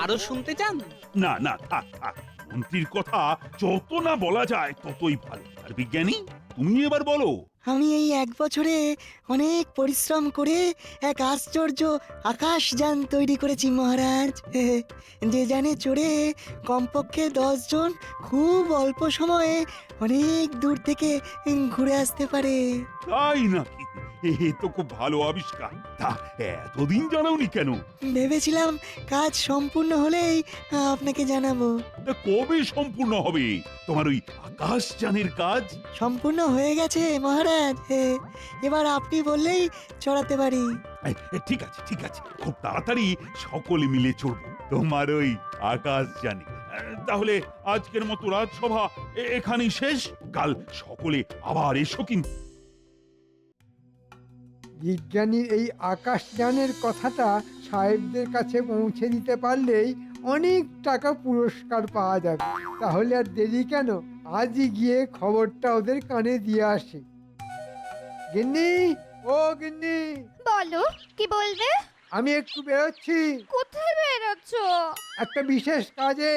আরো শুনতে চান? না না, থাক থাক, মন্ত্রীর কথা যত না বলা যায় ততই ভালো। আর বিজ্ঞানী, তুমি এবার বলো। আমি এই 1 বছরে অনেক পরিশ্রম করে এক আশ্চর্য আকাশযান তৈরি করেছি মহারাজ। যে যানে চড়ে কমপক্ষে 10 জন খুব অল্প সময়ে অনেক দূর থেকে ঘুরে আসতে পারে। তাই নাকি? এ তো খুব ভালো আবিষ্কার। তা এতদিন জানাওনি কেন? ভেবেছিলাম কাজ সম্পূর্ণ হলেই আপনাকে জানাবো। তা কবে সম্পূর্ণ হবে তোমার ওই আকাশযানের কাজ? সম্পূর্ণ হয়ে গেছে মহারাজ। এবার আপনি বললেই চড়াতে পারি। ঠিক আছে ঠিক আছে, খুব তাড়াতাড়ি সকলে মিলে চড়বো তোমার ওই আকাশযানে। তাহলে আজকের মতো রাজসভা এখানেই শেষ। কাল সকলে আবার এসো কিন্তু। বিজ্ঞানীর এই আকাশযানের কথাটা সাহেবদের কাছে পৌঁছে দিতে পারলেই অনেক টাকা পুরস্কার পাওয়া যাবে। তাহলে আর দেরি কেন, আজই গিয়ে খবরটা ওদের কানে দিয়ে আসি। গিন্নি, ও গিন্নি, বলো, কি বলবে? আমি একটু বেরোচ্ছি কোথায় বেরোচ্ছ? একটা বিশেষ কাজে।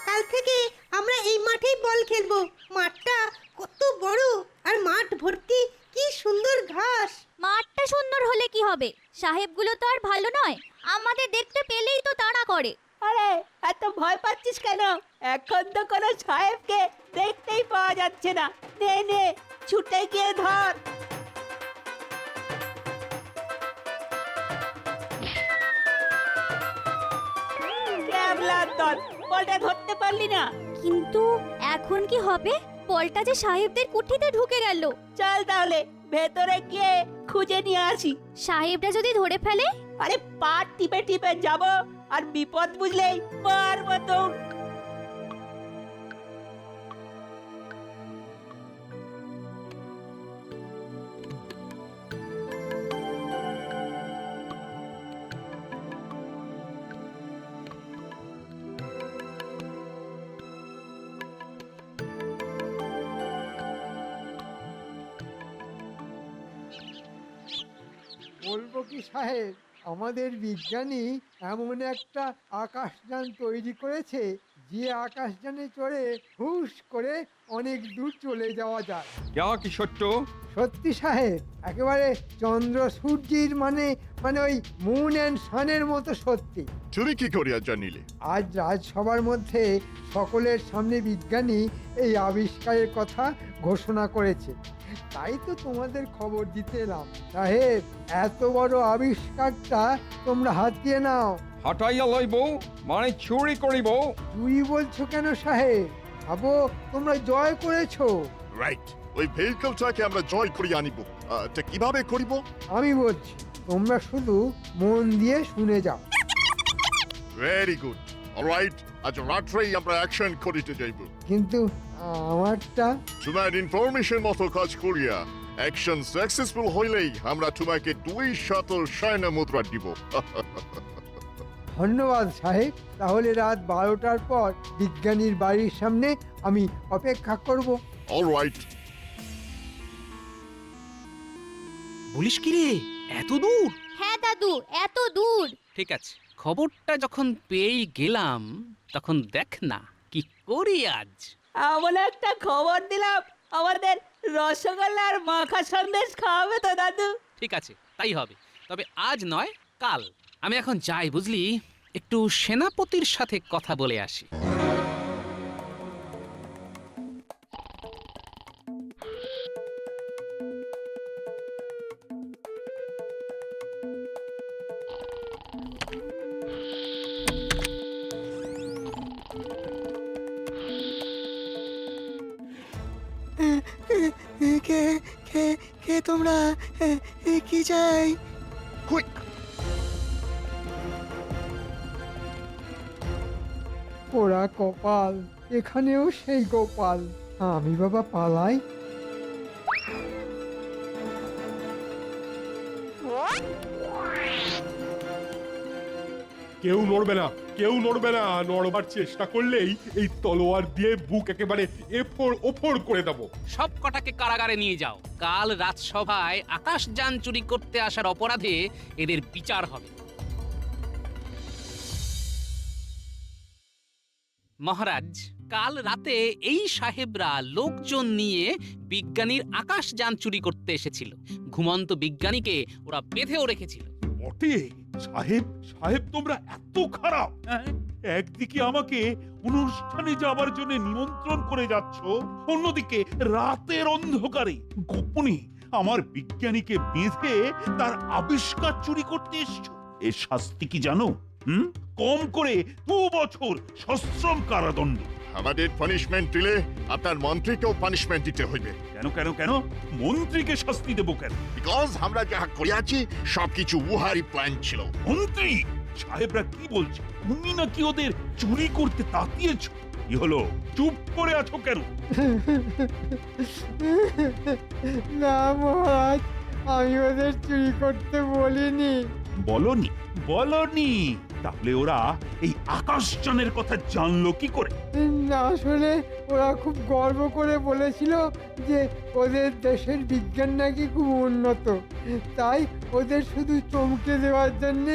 কাল থেকে আমরা এই মাঠেই বল খেলবো। মাঠটা কত বড়, আর মাঠ ভর্তি কি সুন্দর ঘাস। মাঠটা সুন্দর হলে কি হবে? সাহেবগুলো তো আর ভালো নয়, আমাদের দেখতে পেলেই তো তাড়া করে। আরে এত ভয় পাচ্ছিস কেন? এখন তো কোনো সাহেবকে দেখতেই পাওয়া যাচ্ছে না। নে নে, ছুটে গিয়ে ধর। ক্যাবলার দল, বলটা ধরতে পারলি না? কিন্তু এখন কি হবে? বলটা যে সাহেবদের কুঠিতে ঢুকে গেল। চল তাহলে ভেতরে গিয়ে খুঁজে নিয়ে আসি। সাহেবরা যদি ধরে ফেলে? আরে পা টিপে টিপে যাব, আর বিপদ বুঝলেই মারব তো। বলবো কি সাহেব, আমাদের বিজ্ঞানী এমন একটা আকাশযান তৈরি করেছে যে আকাশযানে চড়ে হুশ করে অনেক দূর চলে যাওয়া যায়। কি সত্য? সত্যি সাহেব, একেবারে চন্দ্র সূর্যের মানে মানে ওই মুন অ্যান্ড সানের মতো সত্যি। তুমি কি করিয়া জানিলে? আজ রাজসভার মধ্যে সকলের সামনে বিজ্ঞানী এই আবিষ্কারের কথা ঘোষণা করেছে, তাই তো তোমাদের খবর দিতে এলাম। সাহেব, এত বড় আবিষ্কারটা তোমরা হাতিয়ে নাও। হটাইয়া লইব মানে চুরি করিব? চুরি বলছো কেন সাহেব? ভাবো তোমরা জয় করেছো। রাইট, ওই ভেহিকলটাকে আমরা জয় করিয়া আনিব। তা কিভাবে করিব? আমি বলছি, তোমরা শুধু মন দিয়ে শুনে যাও। Very good. অলরাইট, আজ রাত্রেই আমরা অ্যাকশন করিতে যাইব। কিন্তু আমারটা? তোমার ইনফরমেশন মতো কাজ করিয়া অ্যাকশন সাকসেসফুল হইলেই আমরা তোমাকে 200 সৈন্য মুদ্রা দিব। ধন্যবাদ সাহেব। তাহলে রাত 12টার পর বিজ্ঞানীর বাড়ির সামনে আমি অপেক্ষা করব। অলরাইট। বলিস কি রে, এত দূর? হ্যাঁ দাদু, এত দূর। ঠিক আছে, খবরটা যখন পেয়েই গেলাম তখন দেখ না কি করি আজ। এমন একটা খবর দিলাম, আমাদের রসগোল্লা আর মাখা সন্দেশ খাওয়াবে তো দাদু? ঠিক আছে, তাই হবে। তবে আজ নয়, কাল। আমি এখন যাই, বুঝলি, একটু সেনাপতির সাথে কথা বলে আসি। কে কে কে তোমরা? কি চাই? কুইক! পোড়া কপাল, এখানেও সেই গোপাল। আমি বাবা পালাই। কেউ নড়বে না, কেউ নড়বে না। নড়বার চেষ্টা করলেই এই তলোয়ার দিয়ে বুক একেবারে এফোড় ওফোড় করে দেবো। সব কটাকে কারাগারে নিয়ে যাও। কাল রাজসভায় আকাশযান চুরি করতে আসার অপরাধে এদের বিচার হবে। মহারাজ কাল রাতে এই সাহেবরা লোকজন নিয়ে বিজ্ঞানীর আকাশযান চুরি করতে এসেছিল। ঘুমন্ত বিজ্ঞানীকে ওরা বেঁধেও রেখেছিল। বটে সাহেব, সাহেব তোমরা এত খারাপ, হ্যাঁ? একদিকে আমাকে অনুষ্ঠানে যাবার জন্য নিমন্ত্রণ করে যাচ্ছ, অন্যদিকে রাতের অন্ধকারে গোপনে আমার বিজ্ঞানীকে বেঁধে তার আবিষ্কার চুরি করতে এসছো। এর শাস্তি কি জানো? কম করে 2 বছর সশ্রম কারাদণ্ড। আমাদের পানিশমেন্ট দিলে আপনার মন্ত্রীকেও পানিশমেন্ট দিতে হইবে। কেন কেন কেন মন্ত্রীকে শাস্তি দেবো কেন? বিকজ আমরা যাহা করিয়াছি সবকিছু উহারই প্ল্যান ছিল। মন্ত্রী সাহেবরা কি বলছে? তুমি নাকি ওদের চুরি করতে তাতিয়েছ? কি হলো, চুপ করে আছো কেন? না মহারাজ, আমি ওদের চুরি করতে বলিনি। বলনি? বলনি? তাহলে ওরা এই আকাশযানের কথা জানলো কি করে? না, আসলে ওরা খুব গর্ব করে বলেছিল যে ওদের দেশের বিজ্ঞান নাকি খুব উন্নত, তাই ওদের শুধু চমকে দেওয়ার জন্যে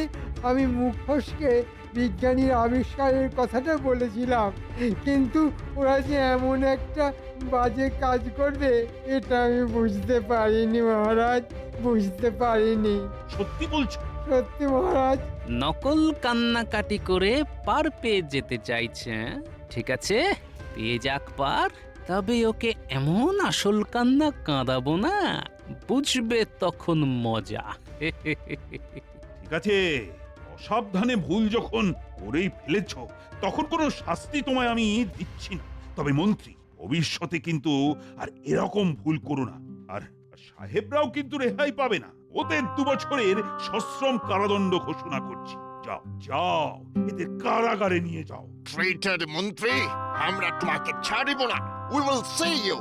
আমি মুখ ফসকে বিজ্ঞানীর আবিষ্কারের কথাটা বলেছিলাম। কিন্তু ওরা যে এমন একটা বাজে কাজ করবে এটা আমি বুঝতে পারিনি মহারাজ, বুঝতে পারিনি। সত্যি বলছো? সত্যি মহারাজ। নকল কান্নাকাটি করে পার পেয়ে যেতে চাইছে। ঠিক আছে, পেয়ে যাক পার, তবে ওকে এমন আসল কান্না কাঁদাবো না, বুঝবে তখন মজা। ঠিক আছে, অসাবধানে ভুল যখন করেই ফেলেছ তখন কোনো শাস্তি তোমায় আমি দিচ্ছি না। তবে মন্ত্রী, ভবিষ্যতে কিন্তু আর এরকম ভুল করো না। আর সাহেবরাও কিন্তু রেহাই পাবে না। ওদের 2 বছরের সশ্রম কারাদণ্ড ঘোষণা করছি। যাও যাও, এদের কারাগারে নিয়ে যাও। ট্রেটার মন্ত্রী, আমরা তোমাকে ছাড়িব না। We will see you.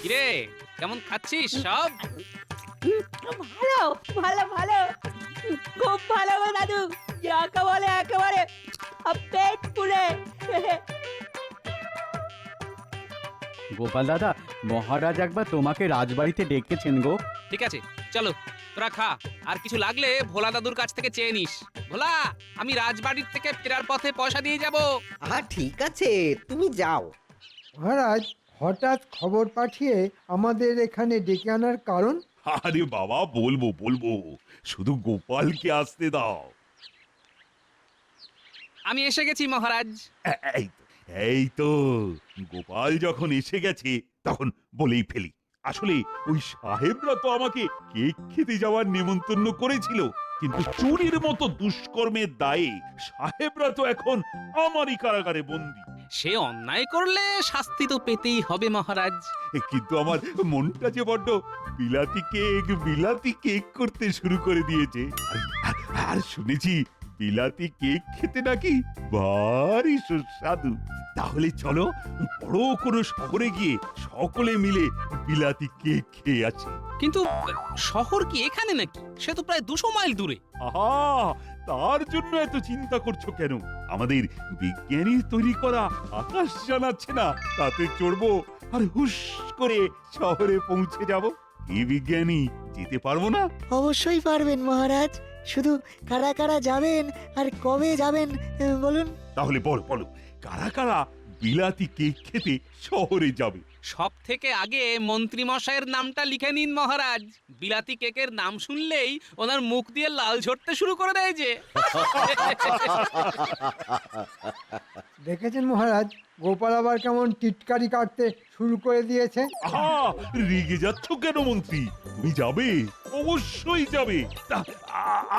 কিরে, কেমন খাচ্ছিস সব? ভালো ভালো ভালো, খুব ভালো গো দাদু, যাকে বলে একেবারে পেট পুরে। গোপাল দাদা, মহারাজ একবার তোমাকে রাজবাড়িতে ডেকেছেন গো। ঠিক আছে, চলো তোরা খা, আর কিছু লাগলে ভোলা দাদুর কাছ থেকে চেয়ে নিস। ভোলা, আমি রাজবাড়ির থেকে ফেরার পথে পয়সা দিয়ে যাব। ঠিক আছে, তুমি যাও। মহারাজ হঠাৎ খবর পাঠিয়ে আমাদের এখানে ডেকে আনার কারণ? আরে বাবা, বলবো বলবো, শুধু গোপালকে আসতে দাও। আমি এসে গেছি মহারাজ। এই তো, এই তো, গোপাল যখন এসে গেছে তখন বলেই ফেলি। আসলে ওই সাহেবরা তো আমাকে কেক খেতে যাওয়ার নেমন্তন্ন করেছিল, কিন্তু চুরির মতো দুষ্কর্মের দায়ে সাহেবরা তো এখন আমারই কারাগারে বন্দী। সে অন্যায় করলে শাস্তি তো পেতেই হবে মহারাজ। কিন্তু আমার মনটা যে বড্ড বিলাতি কেক করতে শুরু করে দিয়েছে। আর শুনেছি বিলাতি কেক খেতে নাকি ভারী সুস্বাদু। তাহলে চলো বড় কোনো শহরে গিয়ে সকলে মিলে বিলাতি কেক খেয়ে আসি। কিন্তু শহর কি এখানে নাকি? সে তো প্রায় 200 মাইল দূরে। আহা, তার জন্য এত চিন্তা করছো কেন? আমাদের বিজ্ঞানীর তৈরি করা আকাশ জানাচ্ছে না, তাতে চড়বো আর হুশ করে শহরে পৌঁছে যাব। কি বিজ্ঞানী, যেতে পারবো না? অবশ্যই পারবেন মহারাজ, শুধু কারা কারা যাবেন আর কবে যাবেন বলুন। তাহলে বলো বলো, কারা কারা বিলাতি কেক খেতে শহরে যাবে? সব থেকে আগে মন্ত্রী মশাইয়ের নামটা লিখে নিন মহারাজ। বিলাতি কেকের নাম শুনলেই ওনার মুখ দিয়ে লাল ঝরতে শুরু করে দেয় যে। দেখেছেন মহারাজ, গোপাল আবার কেমন টিটকারি কাটতে শুরু করে দিয়েছে। আহা, রেগে যাচ্ছ কেন মন্ত্রী? তুমি যাবে, অবশ্যই যাবে। তা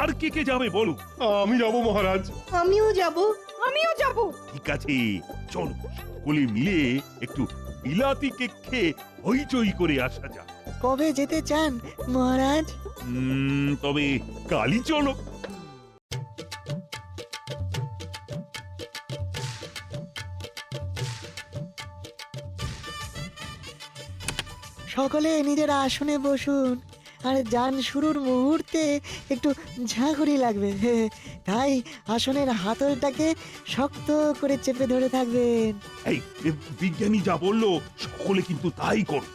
আর কে কে যাবে বলো? আমি যাব মহারাজ। আমিও যাব। আমিও যাব। ঠিক আছে, চলো সকলে মিলে একটু বিলাতি কেক খেয়ে হইচই করে আসা যাক। কবে যেতে চান মহারাজ? তবে কালই চলো। সকলে নিজের আসনে বসুন, আর যান শুরুর মুহূর্তে একটু ঝাঁকুনি লাগবে, তাই আসনের হাতলটাকে শক্ত করে চেপে ধরে থাকবেন। এই বিজ্ঞানী যা বললো সকলে কিন্তু তাই করো।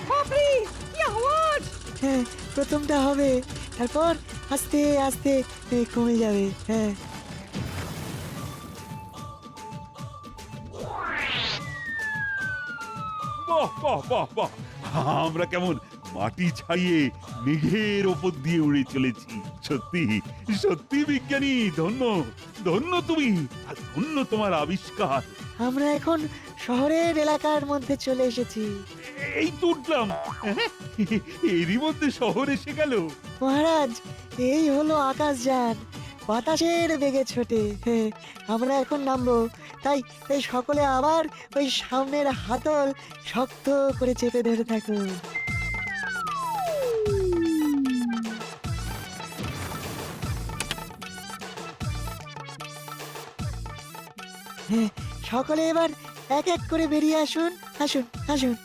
বাপরে, কি আওয়াজ! হ্যাঁ, প্রথমটা হবে, তারপর আস্তে আস্তে কমে যাবে। হ্যাঁ, বাহ বাহ বাহ বাহ, আমরা কেমন মাটি ছাইয়ে মেঘের ওপর দিয়ে উড়ে চলেছি। সত্যি সত্যি বিজ্ঞানী, ধন্য ধন্য তুমি, আর ধন্য তোমার আবিষ্কার। আমরা এখন শহরের এলাকার মধ্যে চলে এসেছি। এই তো উঠলাম, হ্যাঁ, এরই মধ্যে শহর এসে গেল। মহারাজ, এই হলো আকাশযান, বাতাসের বেগে ছোটে। আমরা এখন নামবো, তাই এই সকলে আবার ওই সামনের হাতল শক্ত করে চেপে ধরে থাকুন। সকলে এবার এক এক করে বেরিয়ে আসুন, আসুন আসুন।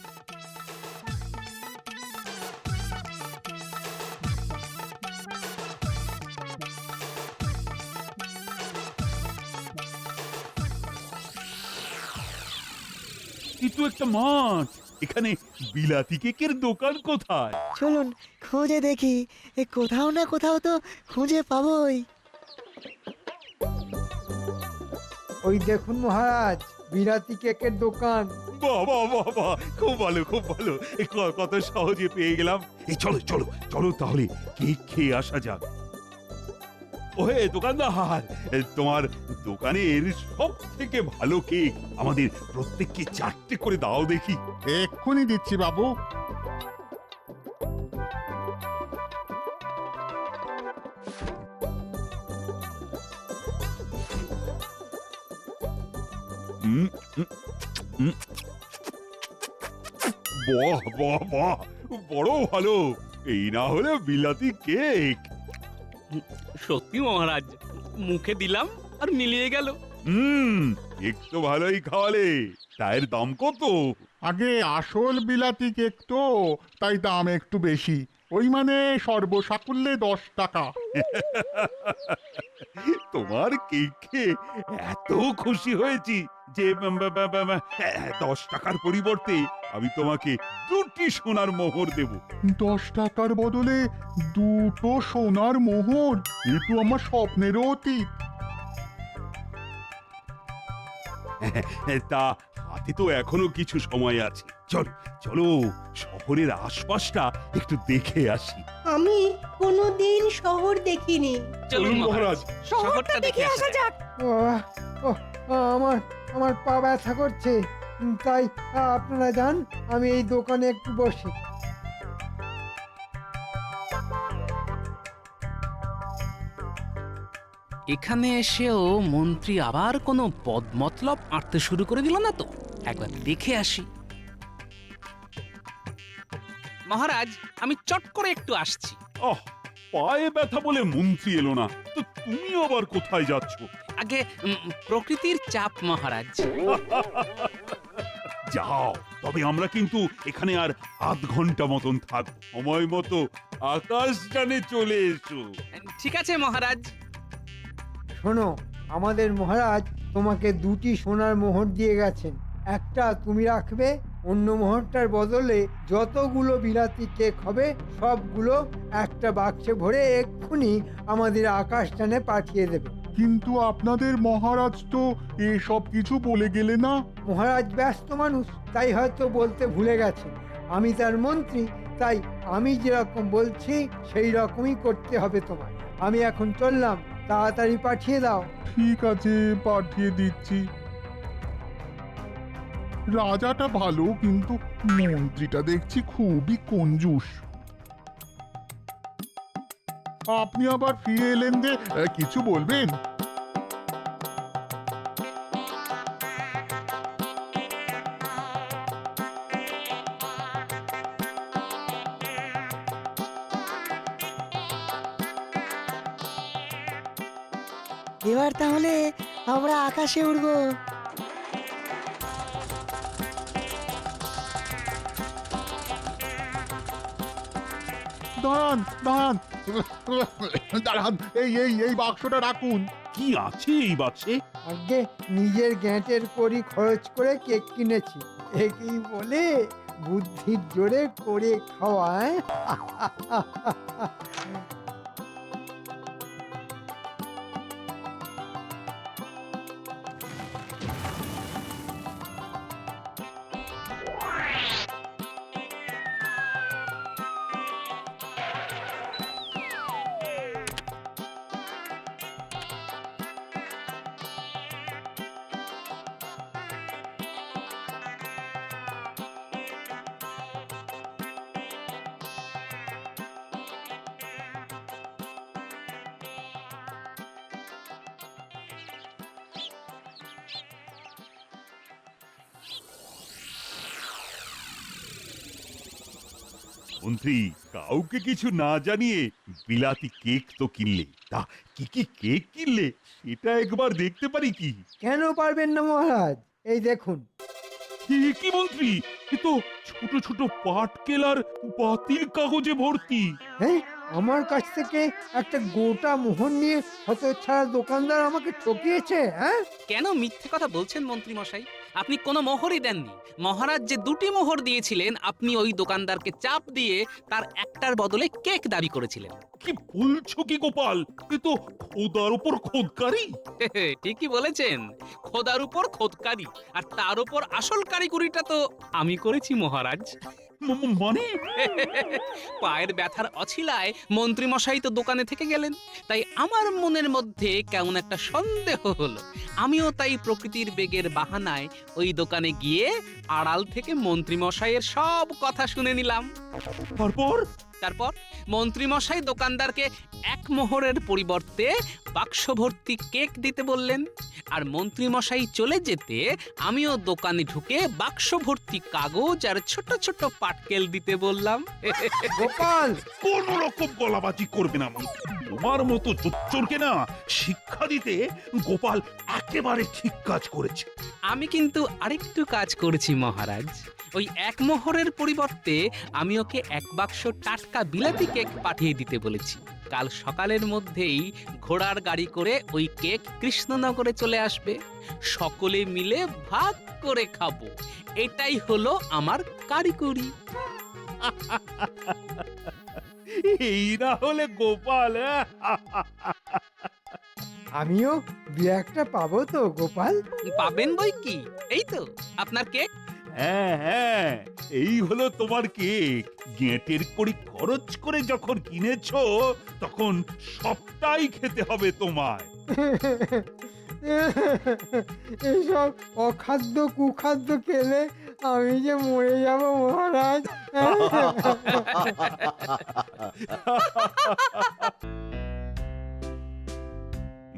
কিন্তু একটা মাঠ, এখানে বিলাতি কেকের দোকান কোথায়? চলুন খুঁজে দেখি, এ কোথাও না কোথাও তো খুঁজে পাবোই। ওই দেখুন মহারাজ, বিলাতি কেকের দোকান। বাহ বাহ বাহ বাহ, খুব ভালো খুব ভালো, কত সহজে পেয়ে গেলাম। এই চলো চলো চলো, তাহলে কেক খেয়ে আসা যাক। ওহে দোকানদার, তোমার দোকানের সব থেকে ভালো কেক আমাদের প্রত্যেককে 4টে করে দাও দেখি। এক্ষুনি দিচ্ছি বাবু। হুম, হুম, হুম। বাহ বাহ বাহ, বড় ভালো। এই না হলে বিলাতি কেক। সত্যি মহারাজ, মুখে দিলাম আর মিলিয়ে গেল। কেক তো ভালোই খাওয়ালে, তার দাম কত? আগে আসল বিলাতি কেক তো, তাই দাম একটু বেশি। ওই মানে সর্বসাকুল্যে 10 টাকা। তোমার কেক খেয়ে এত খুশি হয়েছি যে 10 টাকার পরিবর্তে আমি তোমাকে 2টি সোনার মোহর দেব। 10 টাকার বদলে 2টো সোনার মোহর, এ তো আমার স্বপ্নেরও অতীত। তা হাতে তো এখনো কিছু সময় আছে। চলো চলো, শহরের আশপাশটা একটু দেখে আসি। আমি কোনোদিন শহর দেখিনি। চলুন মহারাজ, শহরটা দেখে আসা যাক। ওহ, ওহ, আমার আমার পা ব্যথা করছে, তাই আপনারা যান, আমি এই দোকানে একটু বসি। এখানে এসেও মন্ত্রী আবার কোনো বদমতলব আঁটতে শুরু করে দিল না তো? একবার দেখে আসি। মহারাজ, আমি চট করে একটু আসছি। আহ, পায়ে ব্যথা বলে মন্ত্রী এলো না, তো তুমি আবার কোথায় যাচ্ছ? আগে প্রকৃতির চাপ মহারাজ। যাও, তবে আমরা কিন্তু এখানে আর আধ ঘন্টা মতন থাকবো। সময় মতো আকাশযানে চলে এসো। ঠিক আছে মহারাজ। শোনো, আমাদের মহারাজ তোমাকে 2টি সোনার মোহর দিয়ে গেছেন। একটা তুমি রাখবে, অন্য মোহরটার বদলে যতগুলো বিলাতি কেক হবে সবগুলো একটা বাক্সে ভরে এক্ষুনি আমাদের আকাশযানে পাঠিয়ে দেবে। কিন্তু আপনাদের মহারাজ তো এসব কিছু বলে গেলে না। মহারাজ ব্যস্ত মানুষ, তাই হয়তো বলতে ভুলে গেছেন। আমি তার মন্ত্রী, তাই আমি যেরকম বলছি সেই রকমই করতে হবে তোমার। আমি এখন চললাম, তাড়াতাড়ি পাঠিয়ে দাও। ঠিক আছে, পাঠিয়ে দিচ্ছি। রাজাটা ভালো, কিন্তু মন্ত্রীটা দেখছি খুবই কঞ্জুস। আপনি আবার ফিরে এলেন যে, কিছু বলবেন? এবার তাহলে আমরা আকাশে উড়বো। দাঁড়ান দাঁড়ান দাঁড়ান, এই এই এই বাক্সটা রাখুন। কি আছে এই বাক্সে? আগে নিজের গ্যাঁটের করি খরচ করে কেক কিনেছি, একেই বলে বুদ্ধির জোরে করে খাওয়ায়। মন্ত্রী, কাউকে কিছু না জানিয়ে বিলাতি কেক তো কিনলে, তা কি কি কেক কিনলে সেটা একবার দেখতে পারি কি? কেন পারবেন না মহারাজ? এই দেখুন। কি মন্ত্রী, এ তো ছোট ছোট পাটকেল আর বাতিল কাগজে ভর্তি। হ্যাঁ, আমার কাছ থেকে একটা গোটা মোহর নিয়ে হতচ্ছাড়া দোকানদার আমাকে ঠকিয়েছে। হ্যাঁ, কেন মিথ্যে কথা বলছেন মন্ত্রী মশাই? আপনি কোনো মোহরই দেননি। মহারাজ যে 2টি মোহর দিয়েছিলেন, আপনি ওই দোকানদারকে চাপ দিয়ে তার একটার বদলে কেক দাবি করেছিলেন। কি বলছো কি গোপাল, এ তো খোদার উপর খোদকারি। ঠিকই বলেছেন, খোদার উপর খোদকারি, আর তার উপর আসল কারিগরিটা তো আমি করেছি মহারাজ। মানে পায়ের ব্যথার অছিলায় মন্ত্রী মশাই তো দোকানে থেকে গেলেন, তাই আমার মনের মধ্যে কেমন একটা সন্দেহ হলো। আমিও তাই প্রকৃতির বেগের বাহানায় ওই দোকানে গিয়ে আড়াল থেকে মন্ত্রী মশাইয়ের সব কথা শুনে নিলাম। তারপর মন্ত্রী মশাই দোকানদারকে 1 মোহরের পরিবর্তে বাক্স ভর্তি কেক দিতে বললেন, আর মন্ত্রী মশাই চলে যেতে আমিও দোকানে ঢুকে বাক্স ভর্তি কাগজ আর ছোট ছোট পাটকেল দিতে বললাম। গোপাল, কোন রকম গলাবাজি করবে না মন্ত্রী। তোমার মতো চোরকে না শিক্ষা দিতে গোপাল একেবারে ঠিক কাজ করেছে। আমি কিন্তু আরেকটু কাজ করেছি মহারাজ। ওই 1 মোহরের পরিবর্তে আমি ওকে 1 বাক্স টাটকা বিলাতি কেক পাঠিয়ে দিতে বলেছি। কাল সকালের মধ্যেই ঘোড়ার গাড়ি করে ওই কেক কৃষ্ণনগরে চলে আসবে। সকলে মিলে ভাগ করে খাবো। এটাই হলো আমার কারিগরি। এই না হলে গোপাল। আমিও 2-1টা পাবো তো গোপাল? পাবেন বই কি, এই তো আপনার কেক। হ্যাঁ হ্যাঁ, এই হলো তোমার কেক। গেঁটের কড়ি খরচ করে যখন কিনেছো, তখন সবটাই খেতে হবে তোমায়। এসব অখাদ্য কুখাদ্য খেলে আমি যে মরে যাব মহারাজ।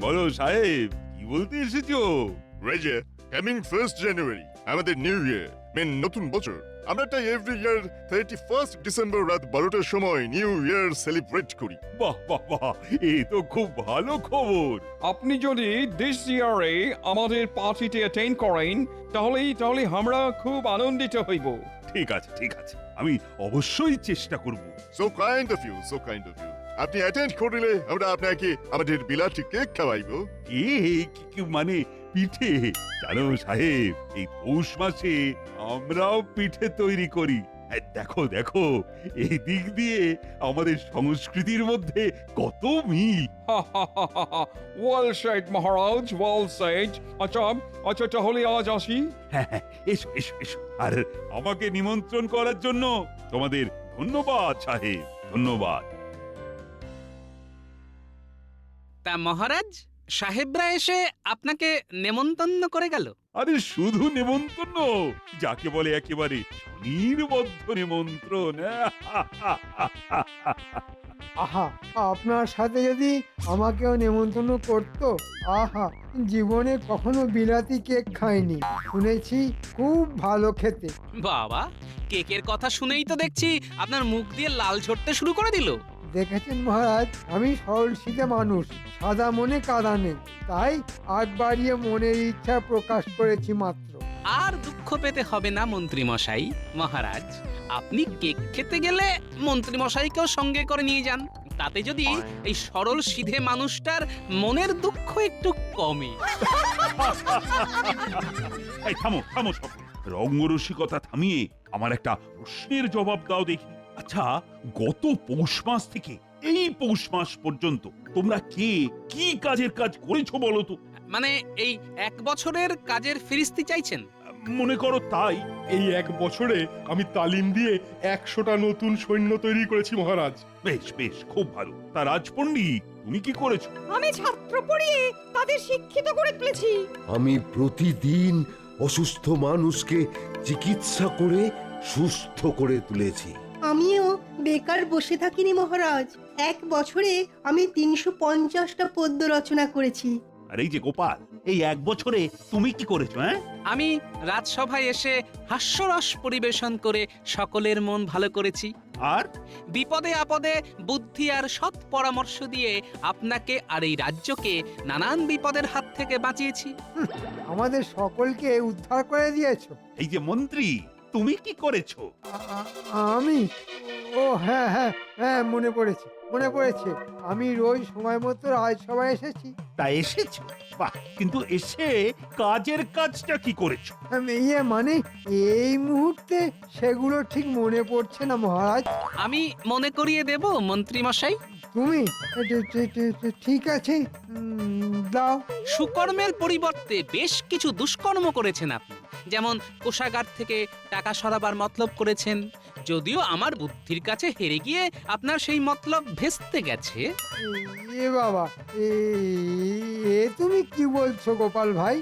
বলো সাহেব, কি বলতে এসেছো? রেজে, কামিং 1st জানুয়ারি আমাদের নিউ ইয়ার, নতুন বছর। আমরা তাই এভরি ইয়ার 31st ডিসেম্বর রাত 12টার সময় নিউ ইয়ার সেলিব্রেট করি। বাহ বাহ বাহ, এ তো খুব ভালো খবর। আপনি যদি দিস ইয়ারে আমাদের পার্টিতে অ্যাটেন্ড করেন তাহলে আমরা খুব আনন্দিত হইব। ঠিক আছে ঠিক আছে, আমি অবশ্যই চেষ্টা করব। So kind of you, so kind of you. আপনি অ্যাটেন্ড করলে আমরা আপনাকে আমাদের বিলাতি কেক খাওয়াইবো। মানে পিঠে? জানো সাহেব, এই পৌষ মাসে আমরাও পিঠে তৈরি করি। দেখো দেখো, এই দিক দিয়ে আমাদের সংস্কৃতির মধ্যে কত মিল। ওয়েল সেড মহারাজ, ওয়েল সেড। আচ্ছা তাহলে আজ আসি। হ্যাঁ হ্যাঁ, এসো এসো এসো। আর আমাকে নিমন্ত্রণ করার জন্য তোমাদের ধন্যবাদ সাহেব, ধন্যবাদ। তা মহারাজ, সাহেবরা এসে আপনাকে নেমন্তন্ন করে গেল? আরে শুধু নেমন্তন্ন, যাকে বলে একেবারে নির্বদ্ধ নিমন্ত্রণ। আহা, আপনার সাথে যদি আমাকেও নেমন্তন্ন করতো, আহা, জীবনে কখনো বিলাতি কেক খাইনি, শুনেছি খুব ভালো খেতে। বাবা, কেকের কথা শুনেই তো দেখছি আপনার মুখ দিয়ে লাল ঝরতে শুরু করে দিল। দেখেছেন মহারাজ, আমি সরল সিধে মানুষ, সাদা মনে কাদা নেই, তাই আগ বাড়িয়ে মনের ইচ্ছা প্রকাশ করেছি মাত্র। আর দুঃখ পেতে হবে না মন্ত্রী মশাই। মহারাজ, আপনি কেক খেতে গেলে মন্ত্রী মশাইকেও সঙ্গে করে নিয়ে যান, তাতে যদি এই সরল সিধে মানুষটার মনের দুঃখ একটু কমে। এই থামো থামো সব, রঙ্গরসিকতা থামিয়ে আমার একটা প্রশ্নের জবাব দাও দেখি। আচ্ছা, গত পৌষ মাস থেকে এই পৌষ মাস পর্যন্ত তোমরা কে কি কাজের কাজ করেছো বলো তো? মানে এই 1 বছরের কাজের ফিরিস্তি চাইছেন? মনে করো তাই। এই 1 বছরে আমি তালিম দিয়ে 100টা নতুন সৈন্য তৈরি করেছি মহারাজ। বেশ বেশ, খুব ভালো। তা রাজপণ্ডিত, তুমি কি করেছো? আমি ছাত্র পড়িয়ে তাদের শিক্ষিত করে তুলেছি। আমি প্রতিদিন অসুস্থ মানুষকে চিকিৎসা করে সুস্থ করে তুলেছি। আমিও বেকার বসে থাকিনি মহারাজ। 1 বছরে আমি 350টা পদ্য রচনা করেছি। আর এই যে গোপাল, এই 1 বছরে তুমি কি করেছো? হ্যাঁ, আমি রাজসভায় এসে হাস্যরস পরিবেশন করে সকলের মন ভালো করেছি। আর বিপদে আপদে বুদ্ধি আর সৎ পরামর্শ দিয়ে আপনাকে আর এই রাজ্যকে নানান বিপদের হাত থেকে বাঁচিয়েছি। আমাদের সকলকে উদ্ধার করে দিয়েছো। এই যে মন্ত্রী, তুমি কি করেছো? আমি ও হ্যাঁ হ্যাঁ হ্যাঁ মনে পড়েছে আমি রোজ সময় মতো রাজসভায় এসেছি। তা এসেছো? বাহ, কিন্তু এসে কাজের কাজটা কি করেছো? মানে এই মুহূর্তে সেগুলো ঠিক মনে পড়ছে না মহারাজ। আমি মনে করিয়ে দেব মন্ত্রী মশাই। তুমি ঠিক আছে, দাও। সুকর্মের পরিবর্তে বেশ কিছু দুষ্কর্ম করেছেন আপনি, যেমন কোষাগার থেকে টাকা সরাবার মতলব করেছেন। যদিও আমার বুদ্ধির কাছে হেরে গিয়ে আপনার সেই মতলব ভেস্তে গেছে। এ বাবা, এ তুমি কি বলছো গোপাল ভাই?